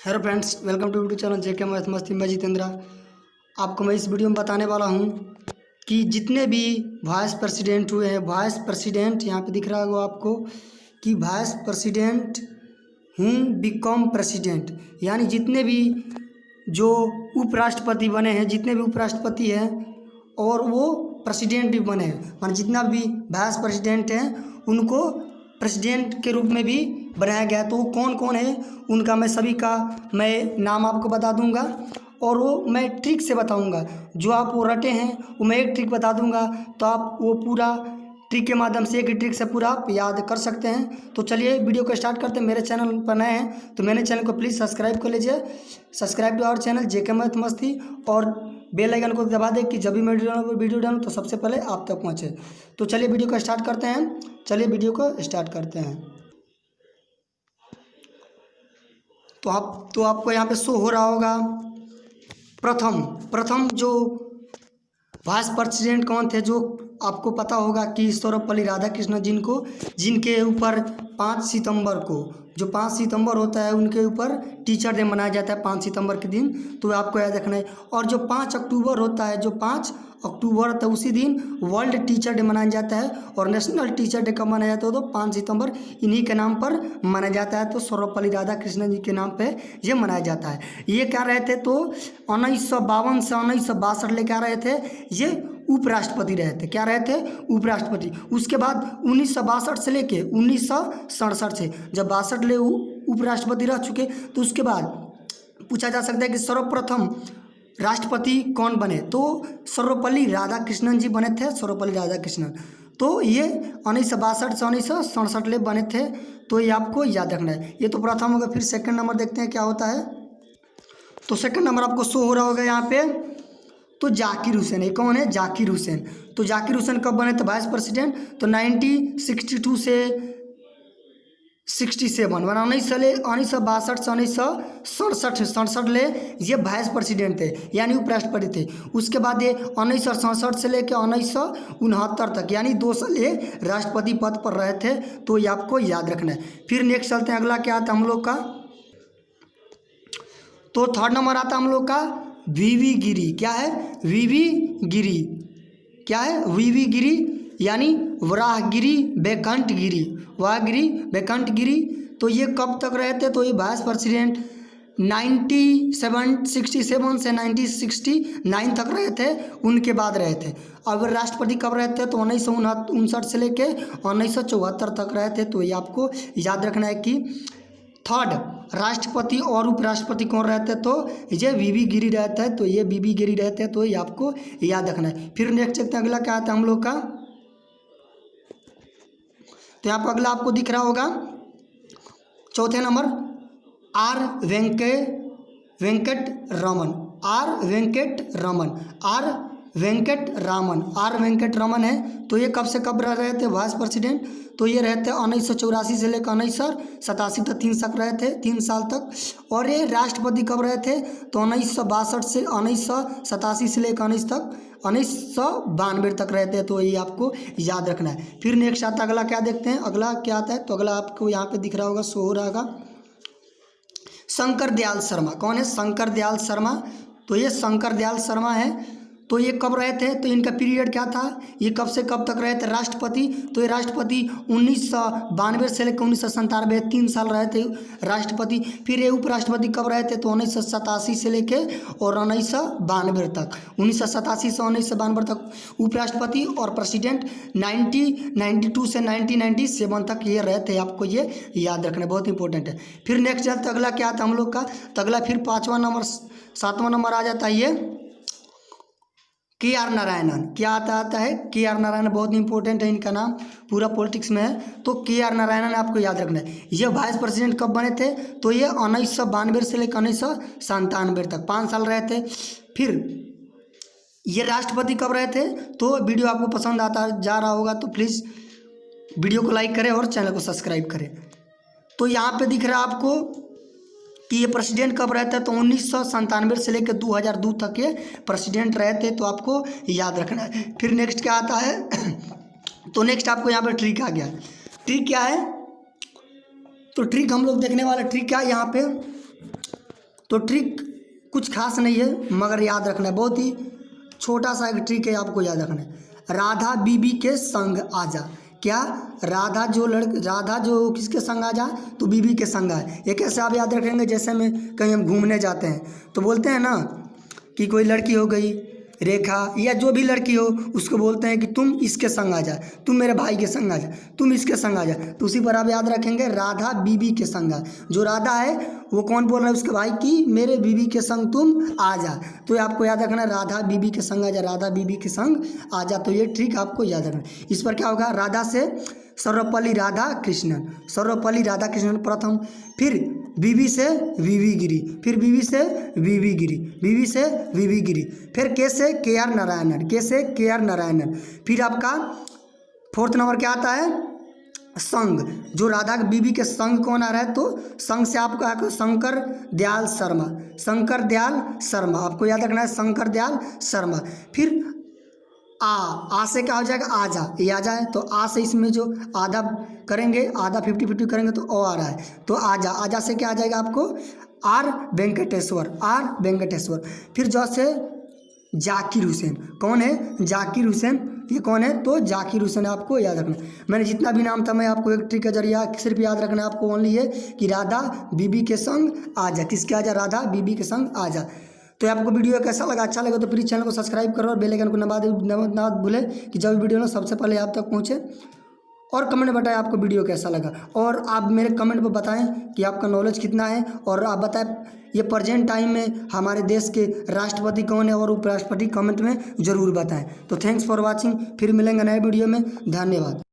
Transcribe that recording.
Hello friends, welcome to YouTube channel JK Math Masti. मैं जितेंद्र आपको मैं इस वीडियो में बताने वाला हूं कि जितने भी वाइस प्रेसिडेंट हुए हैं, वाइस प्रेसिडेंट यहाँ पे दिख रहा होगा आपको कि वाइस प्रेसिडेंट हूँ बिकम प्रेसिडेंट, यानी जितने भी जो उपराष्ट्रपति बने हैं, जितने भी उपराष्ट्रपति हैं और वो प्रेसिडेंट भी बने हैं, मान जितना भी वाइस प्रेसिडेंट हैं उनको प्रेसिडेंट के रूप में भी बनाया गया। तो वो कौन कौन है उनका मैं सभी का मैं नाम आपको बता दूंगा और वो मैं ट्रिक से बताऊंगा। जो आप वो रटे हैं वो मैं एक ट्रिक बता दूंगा, तो आप वो पूरा ट्रिक के माध्यम से, एक ही ट्रिक से पूरा आप याद कर सकते हैं। तो चलिए वीडियो को स्टार्ट करते हैं। मेरे चैनल पर नए हैं तो मेरे चैनल को प्लीज़ सब्सक्राइब कर लीजिए। Subscribe to our channel JK Math Masti और बेल आइकन को दबा दें कि जब भी मैं वीडियो डालूँ तो सबसे पहले आप तक पहुँचे। तो चलिए वीडियो को स्टार्ट करते हैं। चलिए वीडियो को स्टार्ट करते हैं। तो आपको यहाँ पे शो हो रहा होगा प्रथम जो वाइस प्रेसिडेंट कौन थे, जो आपको पता होगा कि सर्वपल्ली राधाकृष्णन, जिनके ऊपर 5 सितंबर को, जो 5 सितंबर होता है उनके ऊपर टीचर डे मनाया जाता है 5 सितंबर के दिन, तो आपको याद रखना है। और जो 5 अक्टूबर होता है, जो 5 अक्टूबर होता है उसी दिन वर्ल्ड टीचर डे मनाया जाता है। और नेशनल टीचर डे कब मनाया जाता है? तो 5 सितंबर इन्हीं के नाम पर मनाया जाता है। तो सर्वपल्ली राधाकृष्णन जी के नाम पे ये मनाया जाता है। ये क्या रहे थे? तो 1952 से 1962 लेके आ रहे थे, ये उपराष्ट्रपति रहे थे। क्या रहे थे? उपराष्ट्रपति। उसके बाद 1962 से लेके 1967 से जब 62 ले उपराष्ट्रपति रह चुके, तो उसके बाद पूछा जा सकता है कि सर्वप्रथम राष्ट्रपति कौन बने? तो सर्वपल्ली राधाकृष्णन जी बने थे, सर्वपल्ली राधाकृष्णन। तो ये 1962 से 1967 ले बने थे। तो ये आपको याद रखना है। ये तो प्रथम होगा। फिर सेकंड नंबर देखते हैं क्या होता है। तो सेकंड नंबर आपको शो हो रहा होगा यहाँ पे, तो जाकिर हुसैन। ये कौन है? जाकिर हुसैन। तो जाकिर हुसैन कब बने थे वाइस प्रेसिडेंट? तो 1962 से 67 1962 से 1967 ले ये वाइस प्रेसिडेंट थे, यानी उपराष्ट्रपति थे। उसके बाद ये 1967 से लेकर 1969 तक, यानी 2 साल ये राष्ट्रपति पद पर रहे थे। तो ये आपको याद रखना है। फिर नेक्स्ट चलते हैं, अगला क्या आता है हम लोग का? तो थर्ड नंबर आता है हम लोग का वीवी गिरी। क्या है? वीवी गिरी। क्या है? वीवी गिरी, यानी वराहगिरी बैकुंठगिरी, वराहगिरी बैकुंठगिरी। तो ये कब तक रहे थे? तो ये वाइस प्रेसिडेंट 67 से 1969 तक रहे थे, उनके बाद रहे थे। अब राष्ट्रपति कब रहे थे? तो 1959 से लेके 1974 तक रहे थे। तो ये आपको याद रखना है कि थर्ड राष्ट्रपति और उपराष्ट्रपति कौन रहते? तो ये वीवी गिरी रहता है। तो ये वीवी गिरी रहते हैं। तो ये आपको याद रखना है। फिर नेक्स्ट देखते हैं अगला क्या आता है हम लोग का। तो यहाँ पर अगला आपको दिख रहा होगा चौथे number R Venkat Raman. R Venkat Raman है। तो ये कब से कब रहे थे वाइस प्रेसिडेंट? तो ये रहते 1984 से लेकर 1987 तक, 3 साल रहे थे, 3 साल तक। और ये राष्ट्रपति कब रहे थे? तो 1962 से 1987 से लेकर 1992 तक रहते हैं। तो ये आपको याद रखना है। फिर नेक्स्ट आता अगला क्या देखते हैं, अगला क्या आता है? तो अगला आपको यहाँ पे दिख रहा होगा, शो हो रहा होगा शंकर दयाल शर्मा। कौन है? शंकर दयाल शर्मा। तो ये शंकर दयाल शर्मा है। तो ये कब रहे थे? तो इनका पीरियड क्या था? ये कब से कब तक रहे थे राष्ट्रपति? तो ये राष्ट्रपति 1992 से लेकर 1997, 3 साल रहे थे राष्ट्रपति। फिर ये उपराष्ट्रपति कब रहे थे? तो 1987 से लेके और 1992 तक, 1987 से 1992 तक उपराष्ट्रपति। और प्रेसिडेंट 1992 से 1997 तक ये रहे थे। आपको ये याद रखना बहुत इंपॉर्टेंट है। फिर नेक्स्ट चलते अगला क्या आता है हम लोग का? तो अगला फिर 7वां नंबर आ जाता है ये के.आर. नारायणन। क्या आता है? के.आर. नारायणन बहुत इंपॉर्टेंट है, इनका नाम पूरा पॉलिटिक्स में है। तो के.आर. नारायणन आपको याद रखना है। ये वाइस प्रेसिडेंट कब बने थे? तो ये 1992 से लेकर 1997 तक, 5 साल रहे थे। फिर ये राष्ट्रपति कब रहे थे? तो वीडियो आपको पसंद आता जा रहा होगा तो प्लीज़ वीडियो को लाइक करें और चैनल को सब्सक्राइब करें। तो यहाँ पे दिख रहा है आपको कि ये प्रेसिडेंट कब रहते हैं? तो 1997 से लेकर 2002 तक ये प्रेसिडेंट रहे थे। तो आपको याद रखना है। फिर नेक्स्ट क्या आता है? तो नेक्स्ट आपको यहाँ पर ट्रिक आ गया। ट्रिक क्या है? तो ट्रिक हम लोग देखने वाला ट्रिक क्या है यहाँ पे? तो ट्रिक कुछ खास नहीं है, मगर याद रखना है, बहुत ही छोटा सा एक ट्रिक है, आपको याद रखना है। राधा बीबी के संग आजा। क्या? राधा जो किसके संग आजा? तो बीबी के संग आए। ये कैसे आप याद रखेंगे? जैसे में कहीं हम घूमने जाते हैं तो बोलते हैं ना कि कोई लड़की हो गई रेखा या जो भी लड़की हो, उसको बोलते हैं कि तुम इसके संग आ जा, तुम मेरे भाई के संग आ जा, तुम इसके संग आ जा। तो उसी पर आप याद रखेंगे राधा बीबी के संग आ। जो राधा है वो कौन बोल रहा है? उसके भाई की मेरे बीबी के संग तुम आ जा। तो ये आपको याद रखना है, राधा बीबी के संग आ जा, राधा बीबी के संग आ जा। तो ये ट्रिक आपको याद रखना है। इस पर क्या होगा? राधा से सर्वपल्ली राधा कृष्णन, सर्वपल्ली राधा कृष्णन प्रथम, फिर बीबी से वीवी गिरी, फिर बीबी से वीवी गिरी, बीबी से वीवी गिरी, फिर के से के आर नारायणन, के से के आर नारायणन। फिर आपका 4th नंबर क्या आता है? संग। जो राधा बीबी के संग कौन आ रहा है? तो संग से आपको आकर शंकर दयाल शर्मा, शंकर दयाल शर्मा आपको याद रखना है, शंकर दयाल शर्मा। फिर आ से क्या हो जाएगा? आजा, ये आ जाए तो आ से इसमें जो आधा करेंगे, आधा 50-50 करेंगे तो ओ आ रहा है, तो आजा, आजा से क्या आ जाएगा आपको? R Venkateshwar, R Venkateshwar. फिर जो से जाकिर हुसैन, कौन है? जाकिर हुसैन, ये कौन है? तो जाकिर हुसैन आपको याद रखना। मैंने जितना भी नाम था मैं आपको एक ट्रिक के जरिए सिर्फ याद रखना है आपको ओनली है कि राधा बीबी के संग आजा। किसके आजा? राधा बीबी के संग आजा। तो आपको वीडियो कैसा लगा? अच्छा लगा तो प्लीज़ चैनल को सब्सक्राइब करो और बेल आइकन को ना भूलें कि जब वीडियो ना सबसे पहले आप तक पहुँचे। और कमेंट में बताएं आपको वीडियो कैसा लगा, और आप मेरे कमेंट में बताएं कि आपका नॉलेज कितना है, और आप बताएं ये प्रेजेंट टाइम में हमारे देश के राष्ट्रपति कौन है और उपराष्ट्रपति, कमेंट में ज़रूर बताएं। तो थैंक्स फॉर वॉचिंग, फिर मिलेंगे नए वीडियो में। धन्यवाद।